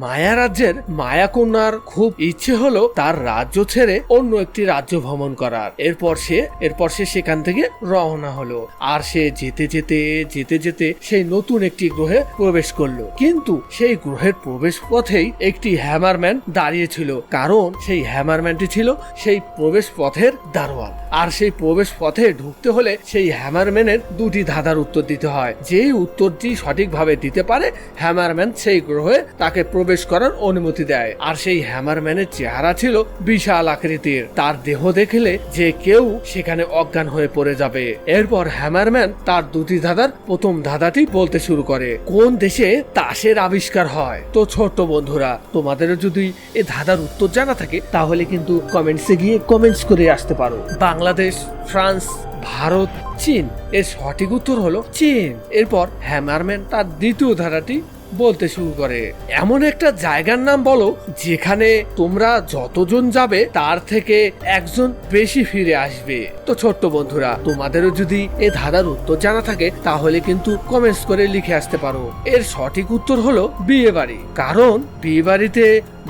মায়া রাজ্যের মায়াকন্যার খুব ইচ্ছে হলো তার রাজ্য ছেড়ে অন্য একটি রাজ্য ভ্রমণ করার। এরপর সে সেখান থেকে রওনা হলো। আর সে যেতে যেতে সেই নতুন একটি গ্রহে প্রবেশ করলো। কিন্তু সেই গ্রহের প্রবেশ পথেই একটি হ্যামারম্যান দাঁড়িয়ে ছিল, কারণ সেই হ্যামারম্যানটি ছিল সেই প্রবেশ পথের দারোয়ান। আর সেই প্রবেশ পথে ঢুকতে হলে সেই হ্যামারম্যানের দুটি ধাঁধার উত্তর দিতে হয়। যেই উত্তরটি সঠিকভাবে দিতে পারে হ্যামারম্যান সেই গ্রহে তাকে প্রবেশ করার অনুমতি দেয়। আর সেই হ্যামারম্যানের চেহারা ছিল বিশাল আকৃতির। তার দেহ দেখলে যে কেউ সেখানে অজ্ঞান হয়ে পড়ে যাবে। এরপর হ্যামারম্যান তার দুটি ধাঁধার প্রথম ধাঁধাটি বলতে শুরু করে, কোন দেশে তাসের আবিষ্কার হয়। তো ছোট্ট বন্ধুরা, তোমাদেরও যদি এই ধাঁধার উত্তর জানা থাকে তাহলে কিন্তু কমেন্টসে গিয়ে কমেন্টস করে আসতে পারো। বাংলাদেশ, ফ্রান্স, ভারত, চীন। এর সঠিক উত্তর হলো চীন। এরপর হ্যামারম্যান তার দ্বিতীয় ধারাটি বলতে শুরু করে, এমন একটা জায়গার নাম বলো যেখানে তোমরা যতজন যাবে তার থেকে একজন বেশি ফিরে আসবে। তো ছোট্ট বন্ধুরা, তোমাদেরও যদি এই ধাঁধার উত্তর জানা থাকে তাহলে কিন্তু কমেন্টস করে লিখে আসতে পারো। এর সঠিক উত্তর হলো বিয়ে বাড়ি, কারণ বিয়ে বাড়িতে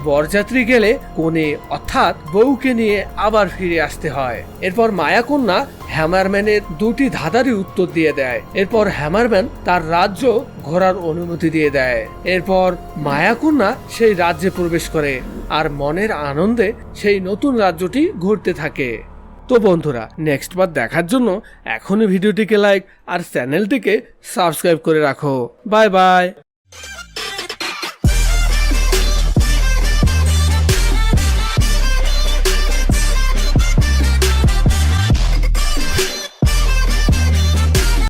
বরযাত্রী গেলে কোণে অর্থাৎ বউকে নিয়ে আবার ফিরে আসতে হয়। এরপর মায়াকন্যা হ্যামারম্যানের দুটি ধাঁধারই উত্তর দিয়ে দেয়। এরপর হ্যামারম্যান তার রাজ্য ঘোরার অনুমতি দিয়ে দেয়। এরপর মায়াকন্যা সেই রাজ্যে প্রবেশ করে আর মনের আনন্দে সেই নতুন রাজ্যটি ঘুরতে থাকে। তো বন্ধুরা, নেক্সট বার দেখার জন্য এখনই ভিডিওটিকে লাইক আর চ্যানেলটিকে সাবস্ক্রাইব করে রাখো। Bye bye.